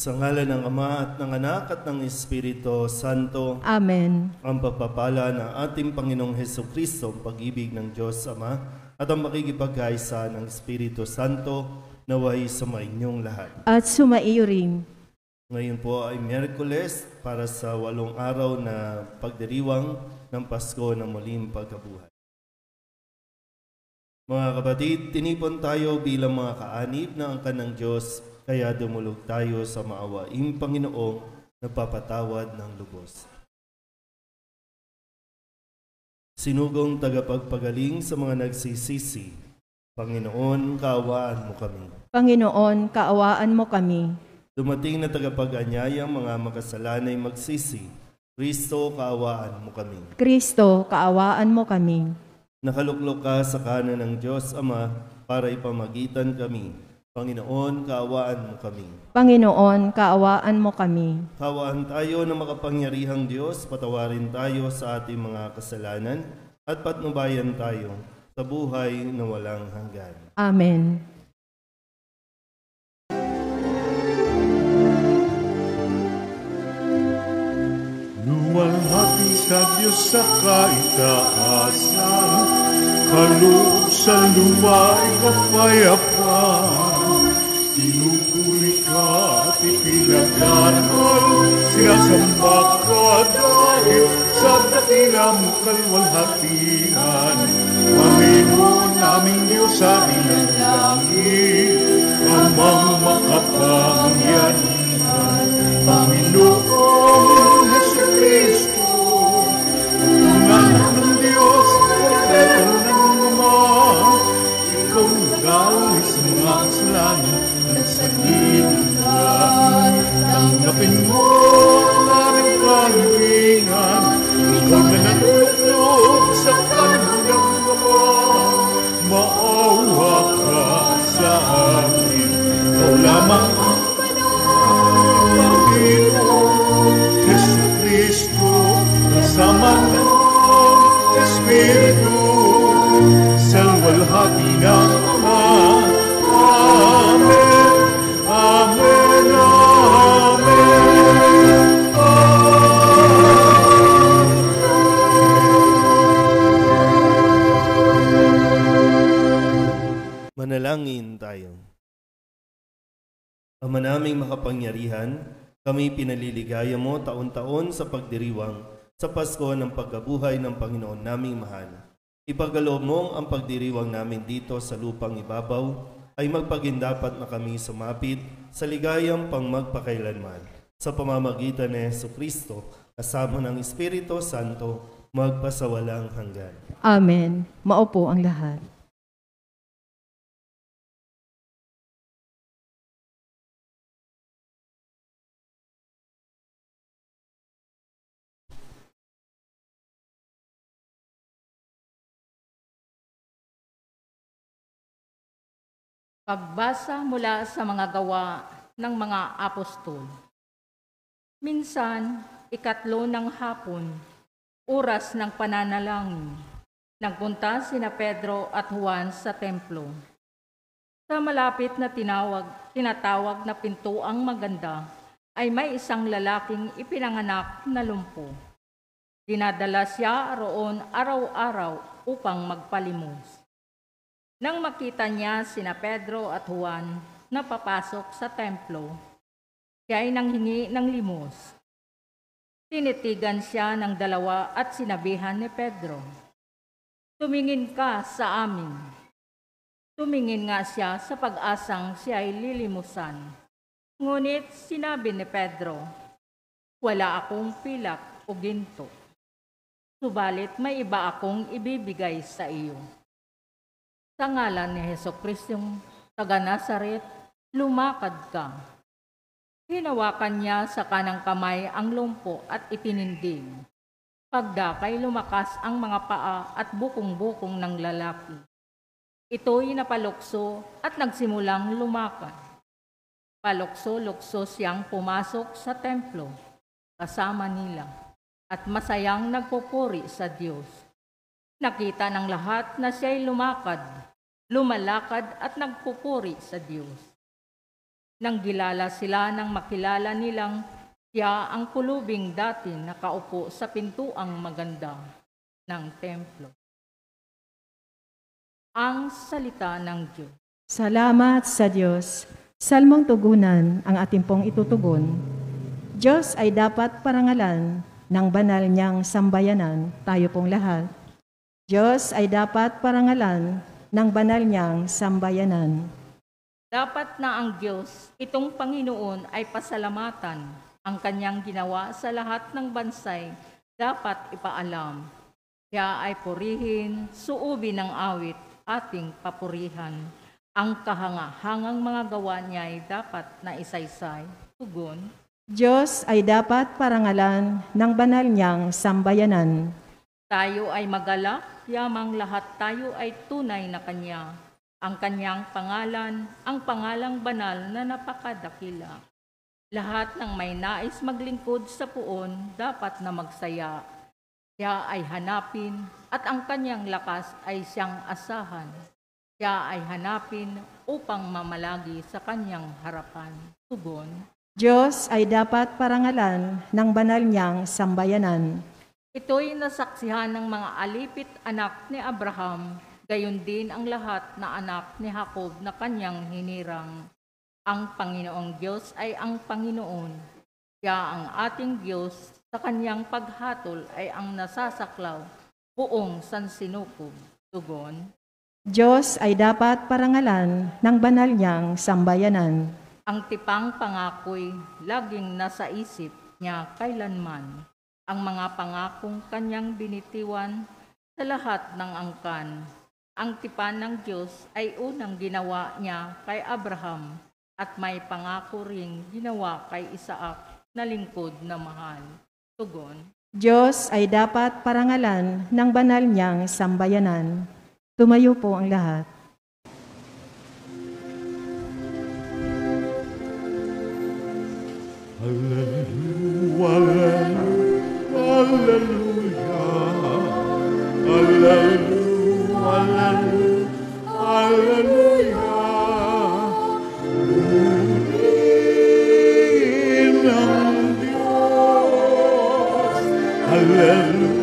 Sa ngalan ng Ama at ng Anak at ng Espiritu Santo. Amen. Ang pagpapala ng ating Panginoong Hesukristo, ang pag-ibig ng Diyos Ama, at ang makikipagkaisa ng Espiritu Santo naway sumainyong lahat. At sumaiyo rin. Ngayon po ay Miyerkules para sa 8 araw na pagdiriwang ng Pasko ng muling pagkabuhay. Mga kapatid, tinipon tayo bilang mga kaanib ng angkan ng Diyos, kaya dumulog tayo sa maawaing Panginoong nagpapatawad ng lubos. Sinugong tagapagpagaling sa mga nagsisisi, Panginoon, kaawaan mo kami. Panginoon, kaawaan mo kami. Dumating na tagapag-anyayang mga makasalanay magsisi, Kristo, kaawaan mo kami. Kristo, kaawaan mo kami. Nakaluklok ka sa kanan ng Diyos Ama para ipamagitan kami. Panginoon, kaawaan mo kami. Panginoon, kaawaan mo kami. Kaawaan tayo ng makapangyarihang Diyos, patawarin tayo sa ating mga kasalanan at patnubayan tayo sa buhay na walang hanggan. Amen. Luwalhati sa Diyos sa kaitaasan, kaloob sa luma'y kapayapaan. Pinupuri ka at ipinagdarmal, sinasamba ka dahil sa dakilang kalwalhatian. Panginoon naming Diyos sa ilang langit, amang makapangyarihan. Panginoon Jesucristo, ang anak ng Diyos, Kordero ng Ama, ikaw nagalis sa mga kasalanan ng sanlibutan. Tanggapin mo ang aming kahilingan, ikaw na natulog sa kanan ng Ama. Maawa ka sa amin, ikaw lamang ang Panginoon Jesucristo, kasama ng Espiritu, sa luwalhati ng Ama. Amen, Amen, Amen, Manalangin tayo. Ama naming makapangyarihan, kami pinaliligaya mo taon-taon sa pagdiriwang sa Pasko ng pagkabuhay ng Panginoon naming mahal. Ipagkaloob mo ang pagdiriwang namin dito sa lupang ibabaw ay magpagindapat na kami sumapit sa ligayang pangmagpakailanman. Sa pamamagitan ni Jesucristo, kasama ng Espiritu Santo, magpasawalang hanggan. Amen. Maupo ang lahat. Pagbasa mula sa mga gawa ng mga apostol. Minsan, 3 ng hapon, oras ng pananalangin, nagpunta sina Pedro at Juan sa templo. Sa malapit na tinatawag na pintuang maganda, ay may isang lalaking ipinanganak na lumpo. Dinadala siya roon araw-araw upang magpalimos. Nang makita niya sina Pedro at Juan na papasok sa templo, siya ay nanghingi ng limos. Tinitigan siya ng dalawa at sinabihan ni Pedro, "Tumingin ka sa amin." Tumingin nga siya sa pag-asang siya ay lilimusan. Ngunit sinabi ni Pedro, "Wala akong pilak o ginto. Subalit may iba akong ibibigay sa iyo. Sa ngalan ni Jesucristong taga Nazaret, lumakad ka." Hinawakan niya sa kanang kamay ang lumpo at itinindig. Pagdakay lumakas ang mga paa at bukong-bukong ng lalaki. Ito'y napalukso at nagsimulang lumakad. Palukso-lukso siyang pumasok sa templo kasama nila at masayang nagpupuri sa Diyos. Nakita ng lahat na siya'y lumalakad at nagpupuri sa Diyos. Nang gilala sila nang makilala nilang siya ang pulubing dati nakaupo sa pintuang maganda ng templo. Ang salita ng Diyos. Salamat sa Diyos. Salmong tugunan ang ating pong itutugon. Diyos ay dapat parangalan ng banal niyang sambayanan, tayo pong lahat. Diyos ay dapat parangalan ng banal niyang sambayanan. Dapat na ang Diyos, itong Panginoon ay pasalamatan. Ang kanyang ginawa sa lahat ng bansay dapat ipaalam. Siya ay purihin, suubin ng awit, ating papurihan. Ang kahangahangang mga gawa niya ay dapat na isaysay. Tugon. Diyos ay dapat parangalan ng banal niyang sambayanan. Tayo ay magalak, yamang lahat tayo ay tunay na Kanya. Ang Kanyang pangalan, ang pangalang banal na napakadakila. Lahat ng may nais maglingkod sa puon, dapat na magsaya. Siya ay hanapin, at ang Kanyang lakas ay siyang asahan. Siya ay hanapin upang mamalagi sa Kanyang harapan. Tugon. Diyos ay dapat parangalan ng banal niyang sambayanan. Ito'y nasaksihan ng mga alipit anak ni Abraham, gayon din ang lahat na anak ni Jacob na kanyang hinirang. Ang Panginoong Diyos ay ang Panginoon. Siya ang ating Diyos, sa kanyang paghatol ay ang nasasaklaw, buong sansinukob. Tugon. Diyos ay dapat parangalan ng banal niyang sambayanan. Ang tipang pangako'y laging nasa isip niya kailanman. Ang mga pangakong kanyang binitiwan sa lahat ng angkan. Ang tipan ng Diyos ay unang ginawa niya kay Abraham at may pangako ring ginawa kay Isaac na lingkod na mahal. Tugon. Diyos ay dapat parangalan ng banal niyang sambayanan. Tumayo po ang lahat. Hallelujah, hallelujah, hallelujah, hallelujah, hallelujah. Purihin ang Diyos, hallelujah.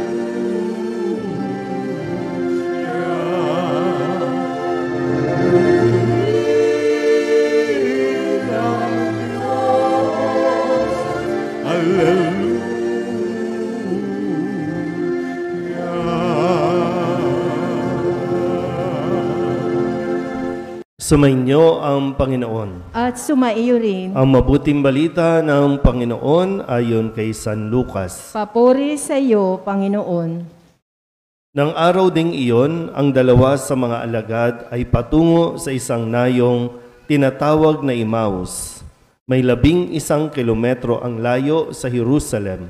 Sumainyo ang Panginoon. At sumaiyo rin. Ang mabuting balita ng Panginoon ayon kay San Lucas. Papuri sa iyo, Panginoon. Nang araw ding iyon, ang dalawa sa mga alagad ay patungo sa isang nayong tinatawag na Emmaus. May 11 kilometro ang layo sa Jerusalem.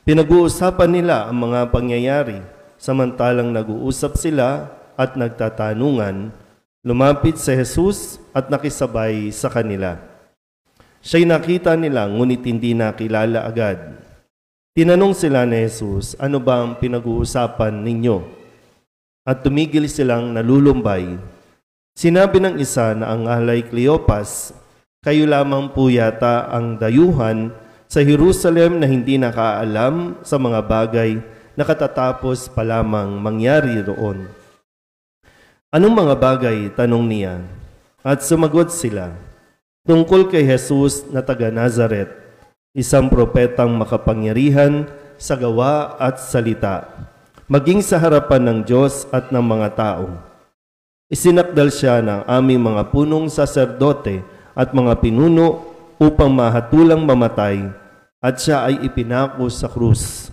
Pinag-uusapan nila ang mga pangyayari, samantalang nag-uusap sila at nagtatanungan. Lumapit si Jesus at nakisabay sa kanila. Siya'y nakita nila, ngunit hindi nakilala agad. Tinanong sila ni Jesus, ano ba ang pinag-uusapan ninyo? At tumigil silang nalulumbay. Sinabi ng isa na ang alay Cleopas, kayo lamang po yata ang dayuhan sa Jerusalem na hindi nakaalam sa mga bagay na katatapos pa lamang mangyari roon. Anong mga bagay? Tanong niya. At sumagot sila, tungkol kay Jesus na taga Nazaret, isang propetang makapangyarihan sa gawa at salita, maging sa harapan ng Diyos at ng mga tao. Isinakdal siya ng aming mga punong saserdote at mga pinuno upang mahatulang mamatay, at siya ay ipinako sa krus.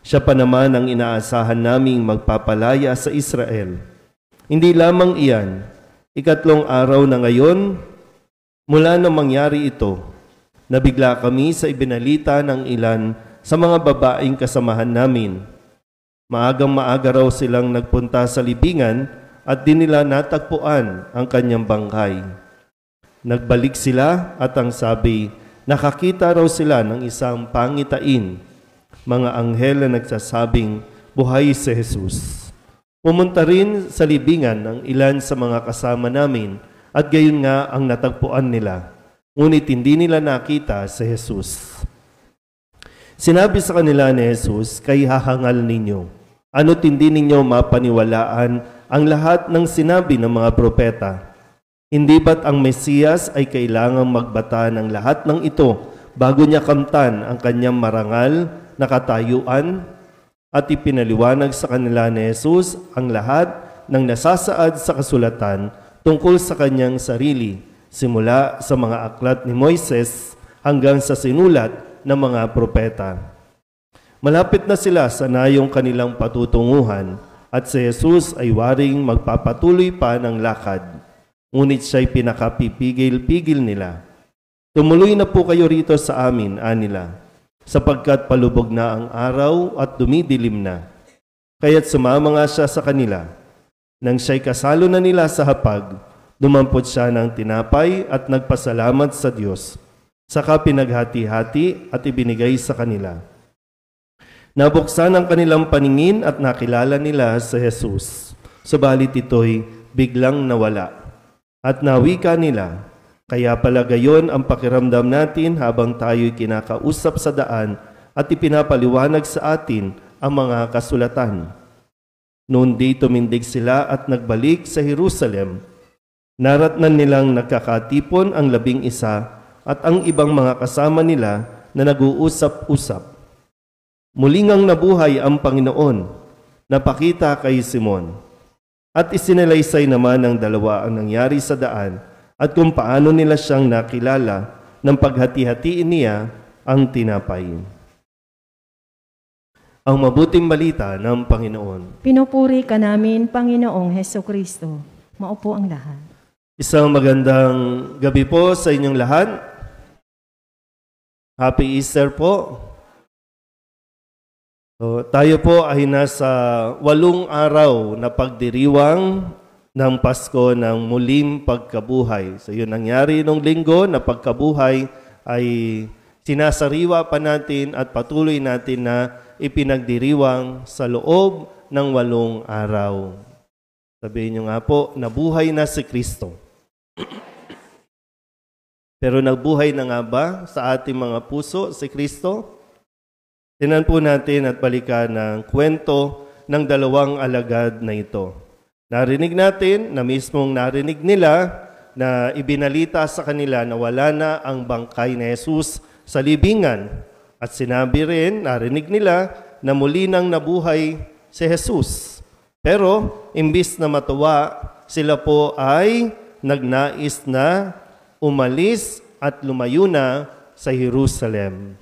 Siya pa naman ang inaasahan naming magpapalaya sa Israel. Hindi lamang iyan, 3 araw na ngayon, mula nang mangyari ito, nabigla kami sa ibinalita ng ilan sa mga babaeng kasamahan namin. Maagang-maaga raw silang nagpunta sa libingan at di nila natagpuan ang kanyang bangkay. Nagbalik sila at ang sabi, nakakita raw sila ng isang pangitain, mga anghel na nagsasabing, buhay si Jesus. Pumunta rin sa libingan ng ilan sa mga kasama namin at gayon nga ang natagpuan nila. ngunit hindi nila nakita si Jesus. Sinabi sa kanila ni Jesus, "Kay hahangal ninyo. Ano't hindi ninyo mapaniwalaan ang lahat ng sinabi ng mga propeta? Hindi ba't ang Mesiyas ay kailangang magbata ng lahat ng ito bago niya kamtan ang kanyang marangal na katayuan?" At ipinaliwanag sa kanila ni Jesus ang lahat ng nasasaad sa kasulatan tungkol sa kanyang sarili, simula sa mga aklat ni Moises hanggang sa sinulat ng mga propeta. Malapit na sila sa nayong kanilang patutunguhan at si Jesus ay waring magpapatuloy pa ng lakad. Ngunit siya'y pinakapipigil-pigil nila. "Tumuloy na po kayo rito sa amin," anila, "sapagkat palubog na ang araw at dumidilim na." Kaya't sumama nga siya sa kanila. Nang siya'y kasalo na nila sa hapag, dumampot siya ng tinapay at nagpasalamat sa Diyos. Saka pinaghati-hati at ibinigay sa kanila. Nabuksan ang kanilang paningin at nakilala nila si Jesus. Subalit ito'y biglang nawala. At nawika nila, "Kaya pala gayon ang pakiramdam natin habang tayo'y kinakausap sa daan at ipinapaliwanag sa atin ang mga kasulatan." Noon di tumindig sila at nagbalik sa Jerusalem. Naratnan nilang nagkakatipon ang 11 at ang ibang mga kasama nila na nag-uusap-usap. Muling ang nabuhay ang Panginoon, napakita kay Simon. At isinalaysay naman ng dalawa ang nangyari sa daan at kung paano nila siyang nakilala ng paghati-hatiin niya ang tinapay. Ang mabuting balita ng Panginoon. Pinupuri ka namin, Panginoong Hesukristo. Maupo ang lahat. Isang magandang gabi po sa inyong lahat. Happy Easter po. So, tayo po ay nasa 8 araw na pagdiriwang ng Pasko ng muling pagkabuhay. So yun nangyari nung linggo na pagkabuhay ay sinasariwa pa natin at patuloy natin na ipinagdiriwang sa loob ng 8 araw. Sabihin nyo nga po, nabuhay na si Kristo. Pero nagbuhay na nga ba sa ating mga puso si Kristo? Tingnan po natin at balikan ng kwento ng 2 alagad na ito. Narinig natin na mismong narinig nila na ibinalita sa kanila na wala na ang bangkay ni Jesus sa libingan. At sinabi rin, narinig nila na muli nang nabuhay si Jesus. Pero imbis na matuwa, sila po ay nagnais na umalis at lumayo na sa Jerusalem.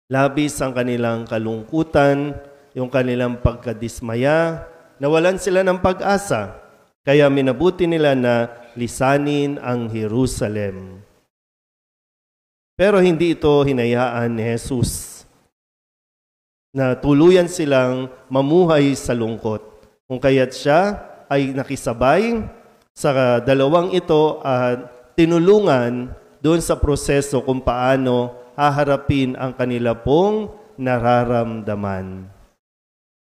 Labis ang kanilang kalungkutan, yung kanilang pagkadismaya, nawalan sila ng pag-asa, kaya minabuti nila na lisanin ang Jerusalem. Pero hindi ito hinayaan ni Jesus na tuluyan silang mamuhay sa lungkot. Kung kaya't siya ay nakisabay sa 2 ito at tinulungan doon sa proseso kung paano haharapin ang kanila pong nararamdaman.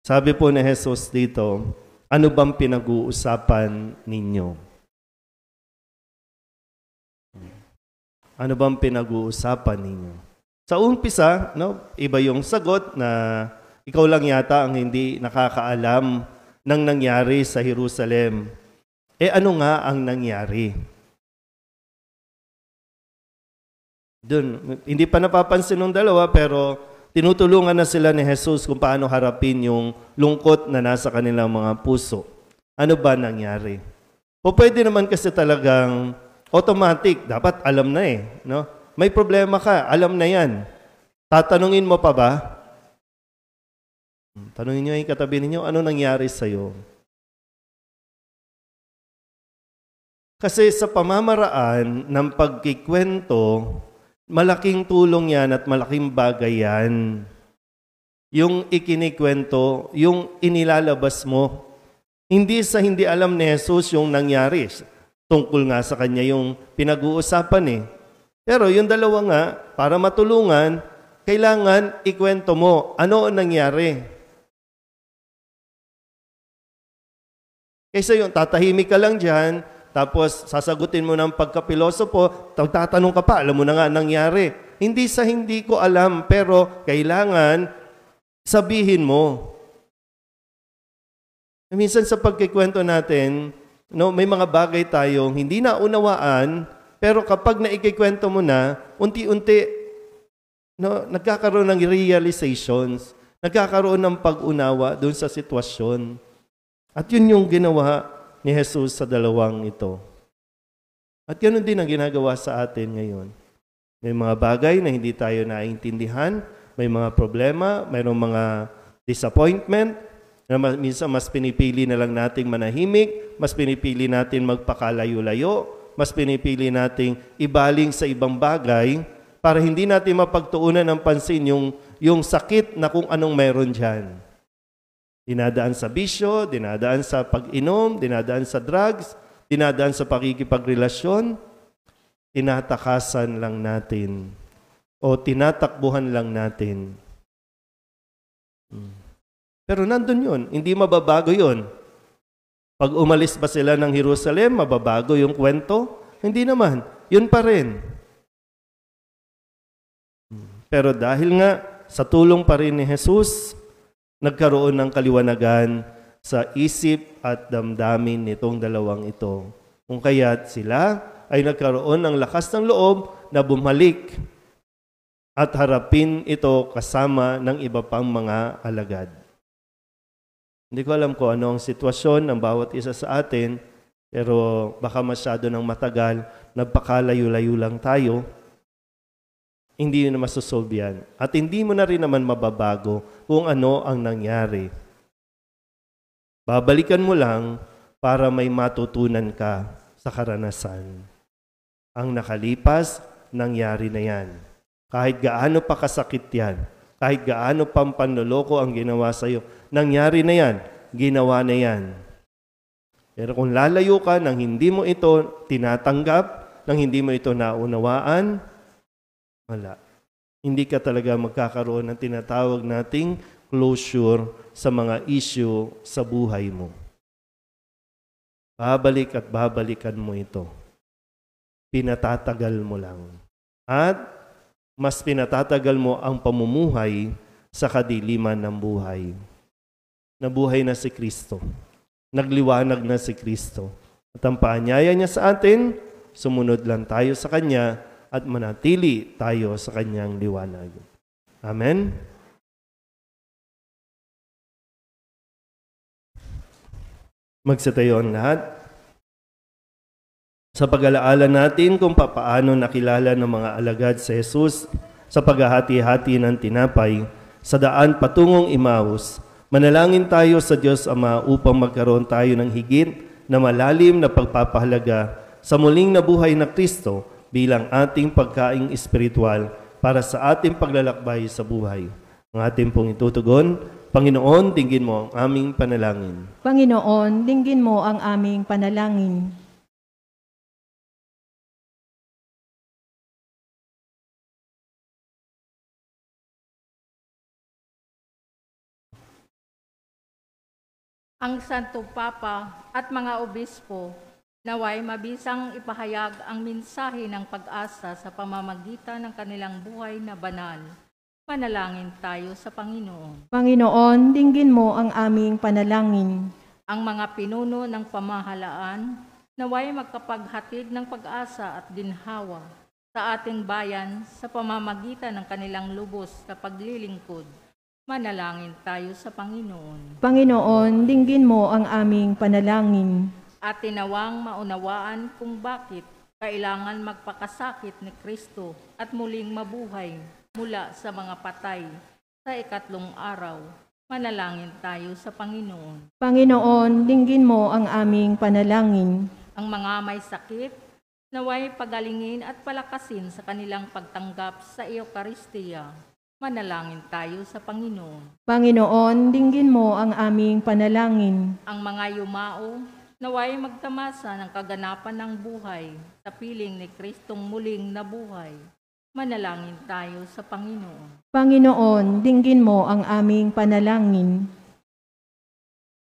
Sabi po ni Jesus dito, ano bang pinag-uusapan ninyo? Ano bang pinag-uusapan ninyo? Sa umpisa, iba yung sagot na ikaw lang yata ang hindi nakakaalam ng nangyari sa Jerusalem. Ano nga ang nangyari? Doon, hindi pa napapansin ng dalawa pero tinutulungan na sila ni Jesus kung paano harapin yung lungkot na nasa kanilang mga puso. Ano ba nangyari? O pwede naman kasi talagang automatic, dapat alam na no? May problema ka, alam na yan. Tatanungin mo pa ba? Tanungin nyo yung katabi ninyo, ano nangyari sa'yo? Kasi sa pamamaraan ng pagkikwento, malaking tulong yan at malaking bagay yan. Yung ikinikwento, yung inilalabas mo. Hindi sa hindi alam ni Jesus yung nangyari. Tungkol nga sa kanya yung pinag-uusapan Pero yung dalawa nga, para matulungan, kailangan ikwento mo ano ang nangyari. Kaysa yung tatahimik ka lang dyan, tapos sasagutin mo ng pagkapilosopo, tatanong ka pa, alam mo na nga nangyari. Hindi sa hindi ko alam, pero kailangan sabihin mo. Minsan sa pagkikwento natin, no, may mga bagay tayong hindi naunawaan, pero kapag naikikwento mo na, unti-unti, no, nagkakaroon ng realizations, nagkakaroon ng pag-unawa doon sa sitwasyon. At yun yung ginawa ni Jesus sa dalawang ito. At yun din ang ginagawa sa atin ngayon. May mga bagay na hindi tayo naiintindihan, may mga problema, mayroong mga disappointment, na minsan mas pinipili na lang nating manahimik, mas pinipili natin magpakalayo-layo, mas pinipili nating ibaling sa ibang bagay para hindi natin mapagtuunan ng pansin yung sakit na kung anong meron dyan. Dinadaan sa bisyo, dinadaan sa pag-inom, dinadaan sa drugs, dinadaan sa pakikipagrelasyon, tinatakasan lang natin o tinatakbuhan lang natin. Pero nandun yun, hindi mababago yun. Pag umalis ba sila ng Jerusalem, mababago yung kwento? Hindi naman, yun pa rin. Pero dahil nga sa tulong pa rin ni Jesus, nagkaroon ng kaliwanagan sa isip at damdamin nitong dalawang ito. Kung kaya't sila ay nagkaroon ng lakas ng loob na bumalik at harapin ito kasama ng iba pang mga alagad. Hindi ko alam kung ano ang sitwasyon ng bawat isa sa atin, pero baka masyado ng matagal, nagpakalayo-layo lang tayo, hindi yun na masosolve yan. At hindi mo na rin naman mababago kung ano ang nangyari. Babalikan mo lang para may matutunan ka sa karanasan. Ang nakalipas, nangyari na yan. Kahit gaano pa kasakit yan, kahit gaano pang panloloko ang ginawa sa iyo, nangyari na yan, ginawa na yan. Pero kung lalayo ka nang hindi mo ito tinatanggap, nang hindi mo ito naunawaan, wala. Hindi ka talaga magkakaroon ng tinatawag nating closure sa mga issue sa buhay mo. Babalik at babalikan mo ito. Pinatatagal mo lang. At mas pinatatagal mo ang pamumuhay sa kadiliman ng buhay. Nabuhay na si Kristo. Nagliwanag na si Kristo. At ang paanyaya niya sa atin, sumunod lang tayo sa Kanya at manatili tayo sa Kanyang liwanag. Amen? Magsitayo ang lahat. Sa pag-alaala natin kung papaano nakilala ng mga alagad si Jesus sa paghahati-hati ng tinapay sa daan patungong Emmaus, manalangin tayo sa Diyos Ama upang magkaroon tayo ng higit na malalim na pagpapahalaga sa muling nabuhay na Kristo bilang ating pagkaing espiritual para sa ating paglalakbay sa buhay. Ang ating pong itutugon, Panginoon, dinggin mo ang aming panalangin. Panginoon, dinggin mo ang aming panalangin. Ang Santo Papa at mga obispo, naway mabisang ipahayag ang mensahe ng pag-asa sa pamamagitan ng kanilang buhay na banal. Manalangin tayo sa Panginoon. Panginoon, dinggin mo ang aming panalangin. Ang mga pinuno ng pamahalaan, naway magkapaghatid ng pag-asa at ginhawa sa ating bayan sa pamamagitan ng kanilang lubos na paglilingkod. Manalangin tayo sa Panginoon. Panginoon, dinggin mo ang aming panalangin. At tinawang maunawaan kung bakit kailangan magpakasakit ni Kristo at muling mabuhay mula sa mga patay sa ikatlong araw. Manalangin tayo sa Panginoon. Panginoon, dinggin mo ang aming panalangin. Ang mga may sakit, naway pagalingin at palakasin sa kanilang pagtanggap sa Eucharistia. Manalangin tayo sa Panginoon. Panginoon, dinggin mo ang aming panalangin. Ang mga yumao, naway magtamasa ng kaganapan ng buhay sa piling ni Kristong muling nabuhay. Manalangin tayo sa Panginoon. Panginoon, dinggin mo ang aming panalangin.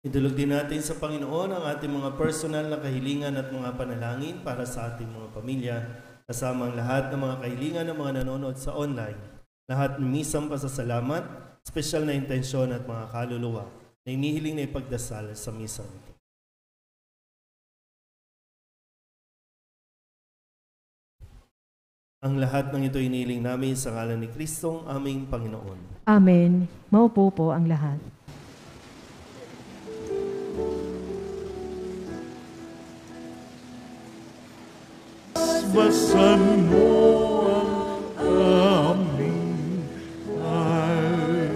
Idulog din natin sa Panginoon ang ating mga personal na kahilingan at mga panalangin para sa ating mga pamilya, kasama ang lahat ng mga kahilingan ng mga nanonood sa online. Lahat ng misang pasasalamat, espesyal na intensyon at mga kaluluwa na inihiling na ipagdasal sa misang ito. Ang lahat ng ito inihiling namin sa ngalan ni Kristong aming Panginoon. Amen. Maupo po ang lahat. Basan mo ang aming alay.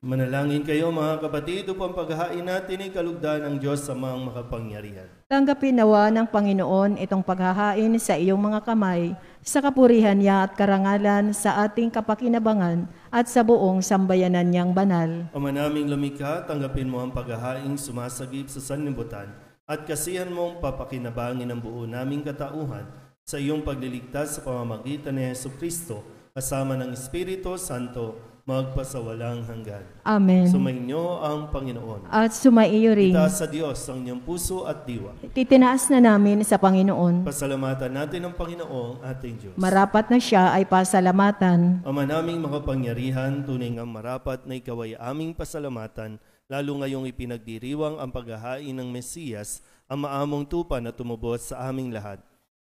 Manalangin kayo mga kapatid upang paghahain natin ay kalugdan ng Diyos sa mga makapangyarihan. Tanggapin nawa ng Panginoon itong paghahain sa iyong mga kamay, sa kapurihan niya at karangalan sa ating kapakinabangan at sa buong sambayanan niyang banal. Ama naming lumikha, tanggapin mo ang paghahaing sumasagip sa sanlibutan at kasihan mong papakinabangin ang buo naming katauhan sa iyong pagliligtas sa pamamagitan ni Jesucristo kasama ng Espiritu Santo magpasawalang hanggan. Amen. Sumainyo ang Panginoon. At sumaiyo rin. Itaas sa Diyos ang inyong puso at diwa. Titinaas na namin sa Panginoon. Pasalamatan natin ang Panginoong ating Diyos. Marapat na siya ay pasalamatan. Ama naming makapangyarihan, tunay ngang marapat na ikaw ay aming pasalamatan, lalo ngayong ipinagdiriwang ang paghahain ng Mesiyas, ang maamong tupa na tumubos sa aming lahat.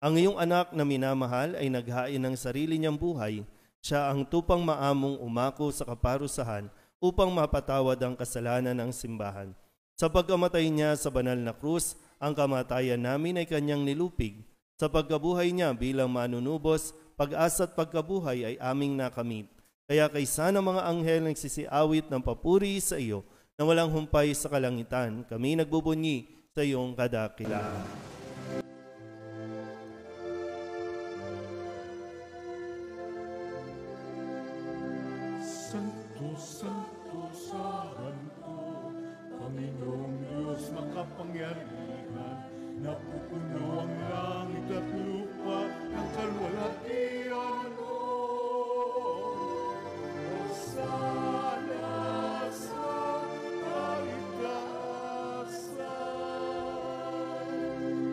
Ang iyong anak na minamahal ay naghain ng sarili niyang buhay. Siya ang tupang maamong umako sa kaparusahan upang mapatawad ang kasalanan ng simbahan. Sa pagkamatay niya sa banal na krus, ang kamatayan namin ay kanyang nilupig. Sa pagkabuhay niya bilang manunubos, pag-asa at pagkabuhay ay aming nakamit. Kaya kaysa ng mga anghel nagsisiawit ng papuri sa iyo, na walang humpay sa kalangitan, kami nagbubunyi sa iyong kadakilaan. Santo, Santo, Santo, Panginoong Diyos makapangyarihan, napupuno ang langit at lupa ng kalwalhatian mo. Hosana sa kaligtasan,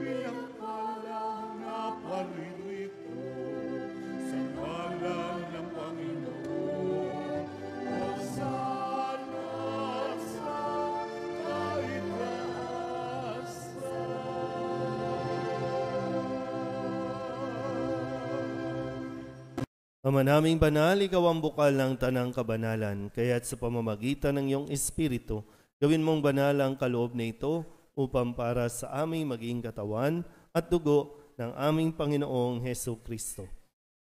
iyang palang naparirito sa ngalan ng Panginoon. Hosana sa Ama naming banal, ikaw ang bukal ng tanang kabanalan, kaya't sa pamamagitan ng iyong Espiritu, gawin mong banal ang kaloob na ito upang para sa aming maging katawan at dugo ng aming Panginoong Heso Kristo.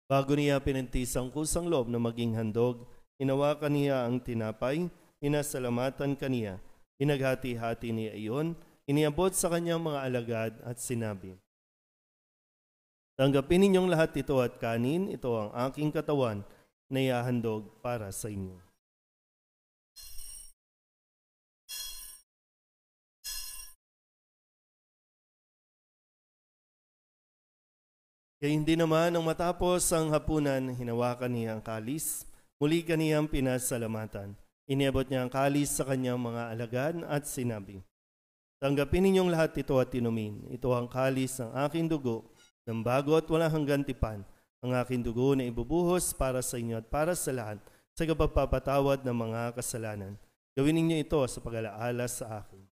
Bago niya pinantis ang kusang loob na maging handog, inawakan niya ang tinapay, inasalamatan kaniya, inaghati-hati niya iyon, iniabot sa kanyang mga alagad at sinabi, tanggapin ninyong lahat ito at kanin, ito ang aking katawan na ihahandog para sa inyo. Kaya hindi naman nang matapos ang hapunan, hinawakan niya ang kalis, muli kaniyang pinasalamatan. Iniabot niya ang kalis sa kanyang mga alagad at sinabi, tanggapin ninyong lahat ito at inumin, ito ang kalis ng aking dugo, ng bago at walang hanggang tipan, ang aking dugo na ibubuhos para sa inyo at para sa lahat sa kapagpapatawad ng mga kasalanan. Gawin ninyo ito sa pag-alaala sa akin.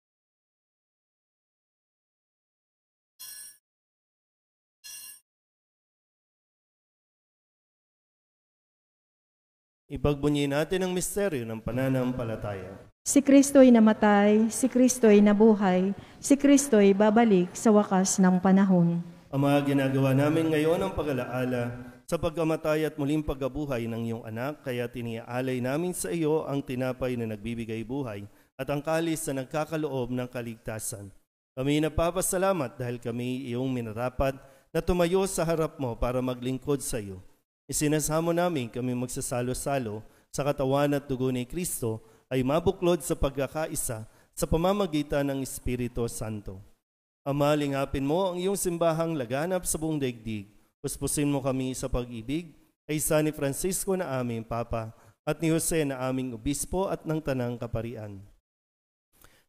Ipagbunyi natin ang misteryo ng pananampalataya. Si Kristo'y namatay, si Kristo'y nabuhay, si Kristo'y babalik sa wakas ng panahon. Ama, ginagawa namin ngayon ang pag-alaala sa pagkamatay at muling pagkabuhay ng iyong anak, kaya tiniaalay namin sa iyo ang tinapay na nagbibigay buhay at ang kalis na nagkakaloob ng kaligtasan. Kami napapasalamat dahil kami iyong minarapat na tumayo sa harap mo para maglingkod sa iyo. Isinasamo namin kami magsasalo-salo sa katawan at dugo ni Kristo ay mabuklod sa pagkakaisa sa pamamagitan ng Espiritu Santo. Ama, lingapin mo ang iyong simbahang laganap sa buong daigdig. Puspusin mo kami sa pag-ibig, ay isa ni Francisco na aming Papa at ni Jose na aming Obispo at ng Tanang Kaparian.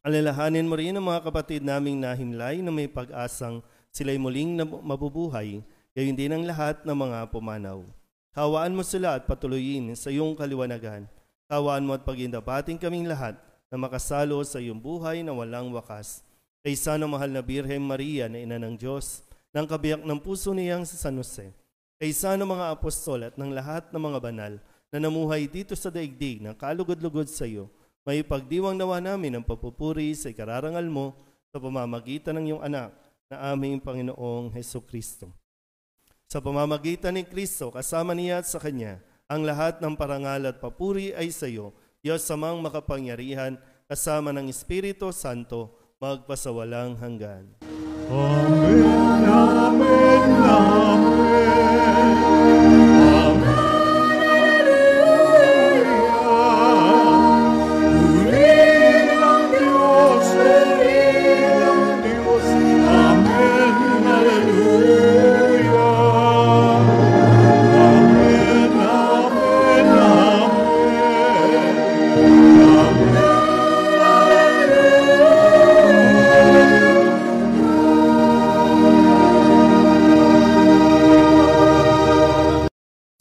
Alalahanin mo rin ang mga kapatid naming nahimlay na may pag-asang sila'y muling mabubuhay, gayon din ang lahat ng mga pumanaw. Hawaan mo sila at patuloyin sa iyong kaliwanagan. Hawaan mo at pagindapating kaming lahat na makasalo sa iyong buhay na walang wakas. Kaysa ng mahal na Birhen Maria na ina ng Diyos, ng kabiyak ng puso niyang sa San Jose, kaysa ng mga apostol at ng lahat ng mga banal na namuhay dito sa daigdig na kalugod-lugod sa iyo, may pagdiwang nawa namin ang papupuri sa ikararangal mo sa pamamagitan ng iyong anak na aming Panginoong Hesukristo. Sa pamamagitan ni Kristo, kasama niya at sa Kanya, ang lahat ng parangal at papuri ay sa iyo, Diyos Amang makapangyarihan, kasama ng Espiritu Santo, magpasawalang hanggan. Amen, amen, amen.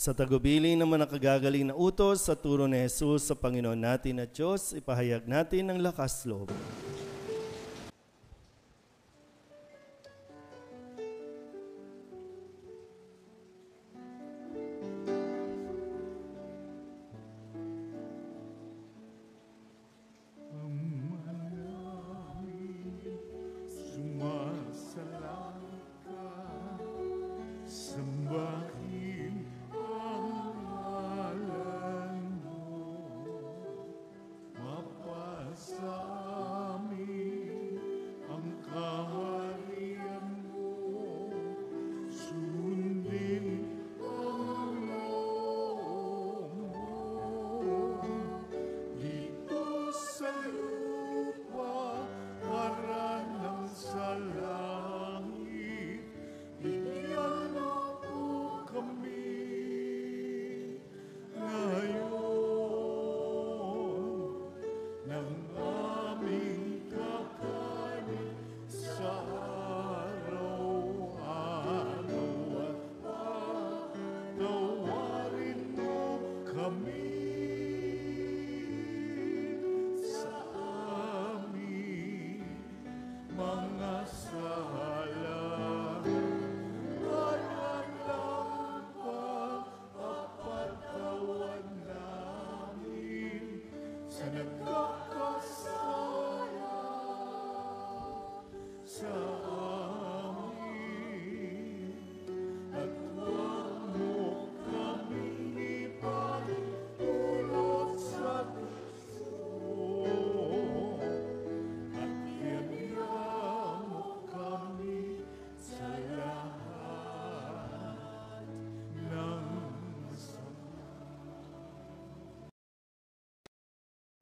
Sa tagubilin ng mga nakagagaling na utos sa turo ni Jesus sa Panginoon natin at Diyos, ipahayag natin ang lakas loob.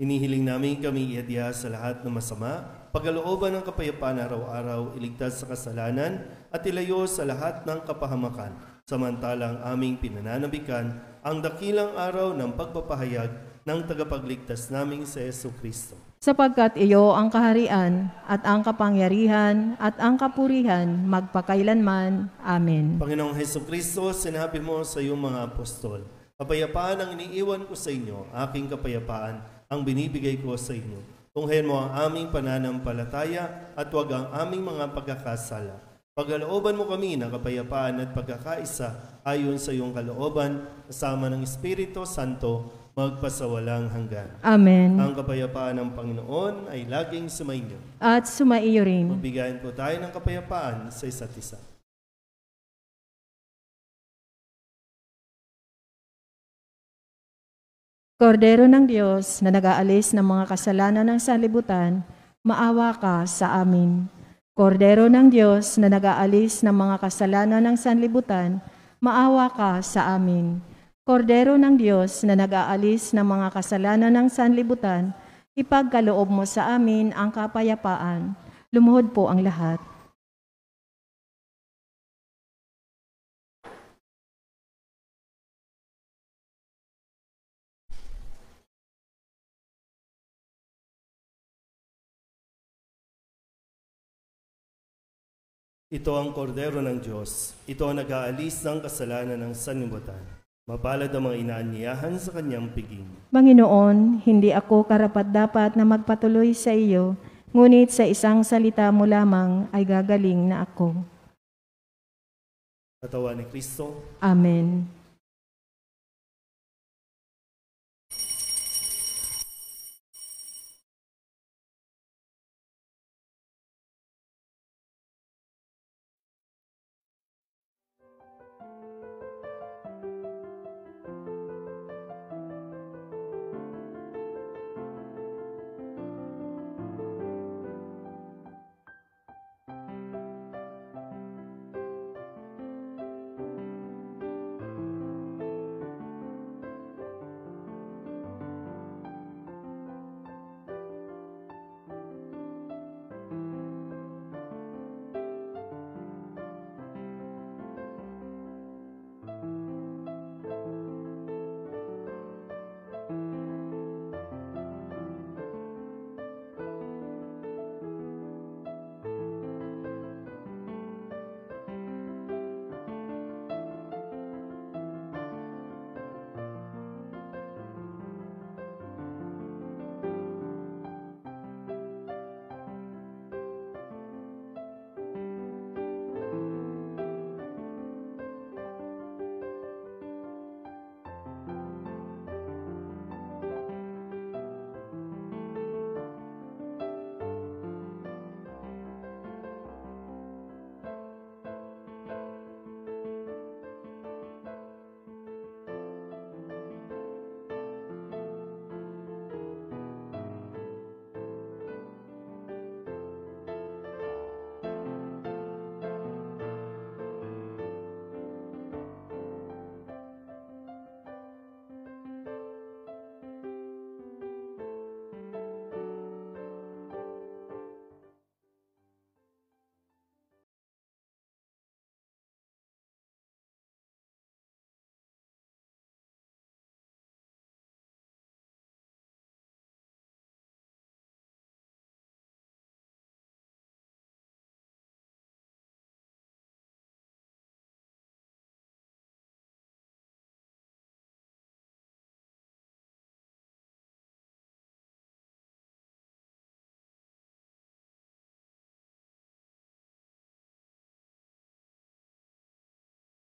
Inihiling namin kami iadya sa lahat ng masama, pagkalooban ng kapayapaan araw-araw, iligtas sa kasalanan, at ilayo sa lahat ng kapahamakan, samantalang aming pinananabikan ang dakilang araw ng pagpapahayag ng tagapagligtas naming si Jesucristo. Sapagkat iyo ang kaharian at ang kapangyarihan at ang kapurihan magpakailanman. Amen. Panginoong Jesucristo, sinabi mo sa iyong mga apostol, kapayapaan ang iniiwan ko sa inyo, aking kapayapaan ang binibigay ko sa inyo. Tunghayan mo ang aming pananampalataya at huwag ang aming mga pagkakasala. Pagkalooban mo kami ng kapayapaan at pagkakaisa ayon sa iyong kalooban, kasama ng Espiritu Santo, magpasawalang hanggan. Amen. Ang kapayapaan ng Panginoon ay laging sumainyo. At sumaiyo rin. Magbigayan po tayo ng kapayapaan sa isa't isa. Kordero ng Diyos na nag-aalis ng mga kasalanan ng sanlibutan, maawa ka sa amin. Kordero ng Diyos na nag-aalis ng mga kasalanan ng sanlibutan, maawa ka sa amin. Kordero ng Diyos na nag-aalis ng mga kasalanan ng sanlibutan, ipagkaloob mo sa amin ang kapayapaan. Lumuhod po ang lahat. Ito ang kordero ng Diyos. Ito ang nag-aalis ng kasalanan ng sanlibutan. Mapalad ang mga inaanyayahan sa kanyang piging. Panginoon, hindi ako karapat-dapat na magpatuloy sa iyo, ngunit sa isang salita mo lamang ay gagaling na ako. Katawan ni Kristo. Amen.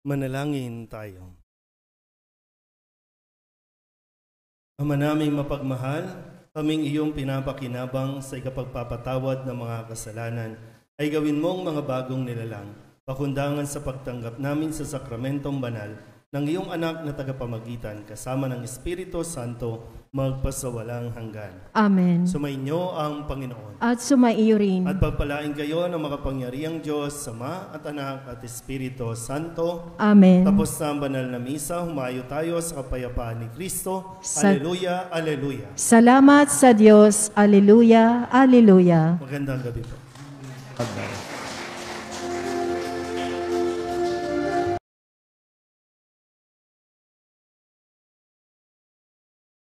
Manalangin tayo. Ama naming mapagmahal, kaming iyong pinapakinabang sa ikapagpapatawad ng mga kasalanan ay gawin mong mga bagong nilalang, pakundangan sa pagtanggap namin sa sakramentong banal ng iyong anak na tagapamagitan kasama ng Espiritu Santo magpasawalang hanggan. Amen. Sumainyo ang Panginoon. At sumaiyo rin. At pagpalain kayo ng makapangyarihang Diyos, Ama at Anak at Espiritu Santo. Amen. Tapos na ang banal na misa, humayo tayo sa kapayapaan ni Kristo. Alleluia, alleluia. Salamat sa Diyos. Alleluia, alleluia. Magandang gabi po. Pagdara.